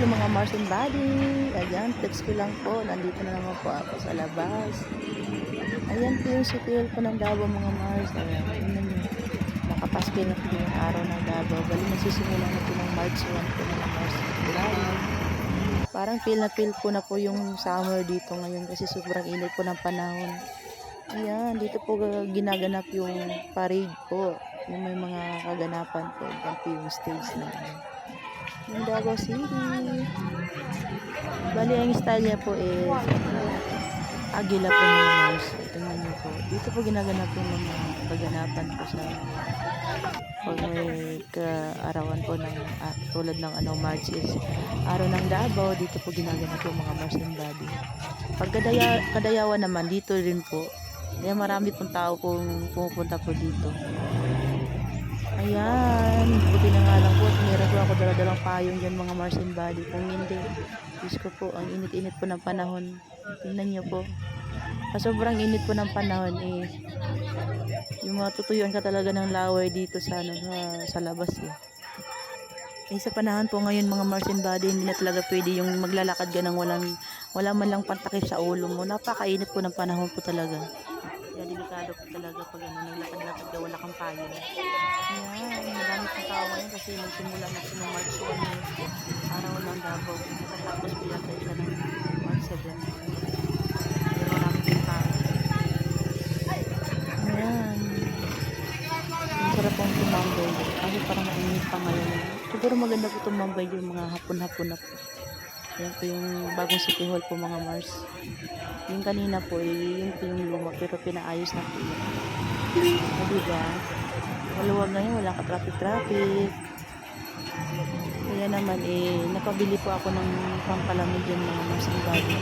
morning mga Mars and Body. Ayan, flex ko lang po. Nandito na naman po ako sa labas. Ayan po yung City Hall po ng Davao mga Mars. Ayan, tingnan nyo. Nakapaskil na po yung araw ng Davao. Bali, nagsisimula na po ng March 1 po mga Mars and Body. Parang feel po na po yung summer dito ngayon kasi sobrang init po ng panahon. Ayan, dito po ginaganap yung parade po. Yung may mga kaganapan po. Yan po yung stage na yung Davao City. Bali, ang style niya po is agila po mga Mars. Tingnan niyo po. Dito po ginaganap yung mga kaganapan po sa pag may kaarawan po ng tulad ng March is araw ng Davao. Dito po ginaganap yung mga Mars and Body. Pag Kadayawan naman, dito rin po. Kaya marami pong tao pong pumupunta po dito. Ayan, buti na nga lang po. Meron po ako daladalang payong dyan mga Mars and Body. Kung hindi, Diyos ko po, ang init-init po ng panahon. Tingnan nyo po. Sa sobrang init po ng panahon yung mga tutuyuan ka talaga ng laway dito sa labas sa panahon po ngayon mga Mars and Body, hindi na talaga pwede yung maglalakad ka ng wala man lang pantakip sa ulo mo. Napakainit po ng panahon po talaga. Kaya delikado po talaga pag naglakad-lakad ka, wala kang payong. Ayan, marami pong tao ngayon kasi nagsimula na po ng March 1 araw ng Davao. Natapos po yata isa ng March 7. Pero marami pong tao. Ayan. Ang sarap pong tumambay. Kasi parang mainit pa ngayon. Siguro maganda po tumambay yung mga hapon-hapon na po. Yan po yung bagong City Hall po mga Mars. Yung kanina po, yun po yung luma pero pinaayos na po yun. Diba? Maluwag ngayon, wala ka traffic. Kaya naman napabili po ako ng pampalamig dyan mga Mars and Body.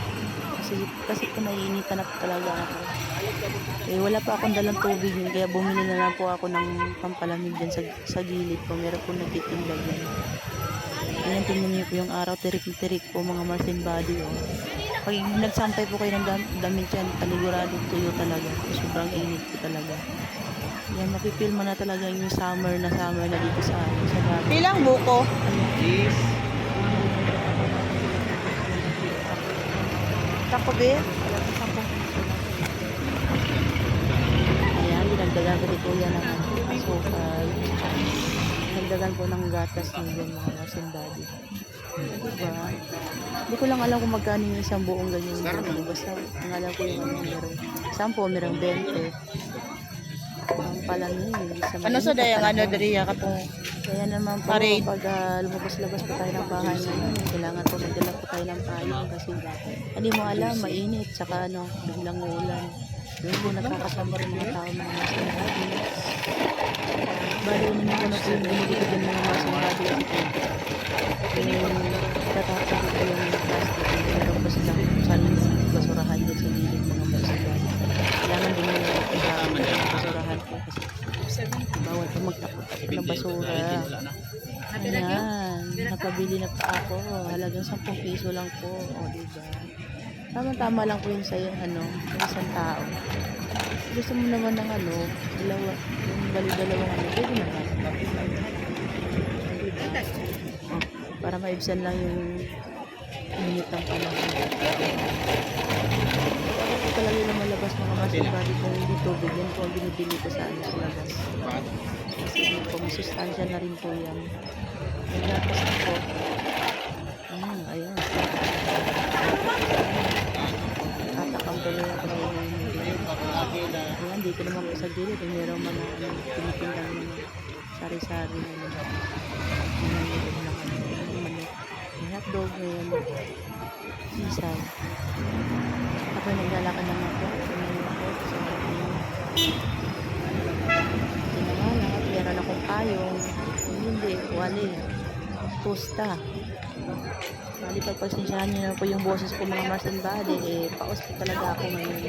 Kasi po naiinitan na po talaga ako. Wala pa akong dalang tubig yun, kaya bumili na lang po ako ng pampalamig dyan sa gilid po. Meron po nagtitindag yan. Ayan, tingnan niyo po yung araw, tirik-tirik po mga Mars and Body. Pag nagsampay po kayo ng damit yan, panigurado tuyo talaga. Sobrang init po talaga. Yan, mapipil mo na talaga yung summer na dito sa Davao. Pilang buko? Yes. Takobe? Ayan, dinagdagan ko dito yan ng asukal. Dinagdagan po ng gatas niyo yan mga Mars and Body. Diba? Hindi ko lang alam kung magkano yung isang buong ganyan. Basta ang alam ko yung meron. 10, merong 20. Ang palamig. Ano sa dayang Dria katong kaya naman po parade? Pag lumabas-labas po tayo ng bahay ngayon, kailangan po magdala po tayo ng payong kasi hindi mo alam, mainit, saka biglang uulan. Doon po nakakasama rin mga tao mga Mars and Body. Bali, hindi ko na po yung binili ko din mga Mars and Body. Yung tatapos ko yung plastic, meron pa silang basurahan dyan sa gilid mga Mars and Body. Kailangan din yung basurahan po kasi bawal pa magtapot ng basura. Ayan, nakabili na pa ako. Halagang 10 piso lang po. O, diba? Tama-tama lang po yun sa yung isang tao. Gusto mo naman ng dalawa, yung dalawang pwede naman. Diba? Para maibsan lang yung minute ng panahon. Ako talaga yung malabas mga Mars and Body kung hindi tubig. Yan po ang binibili ko sa labas. Kasi po, may sustansya na rin po yan. May gatas na po. Ayan. Tatakam tuloy ako sa gilid. Ayan, dito naman po sa gilid. Mayroon man na pinipindang ng sari-sari na may hotdog, may sisay. Ako naglalakad naman po. Tinangalat, meron akong payong. Hindi, wali. Pusta. Bali, pagpasensyahan nyo na po yung boses ko mga Mars and Body. Paus po talaga ako ngayon.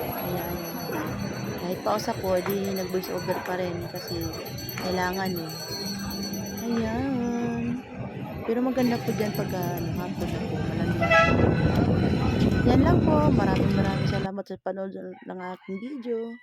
Ayan. Kahit paus ako, di nag-voice over pa rin kasi kailangan Ayan. Pero maganda po dyan pag hapon na po. Malamig. Yan lang po. Maraming salamat sa panood ng aking video.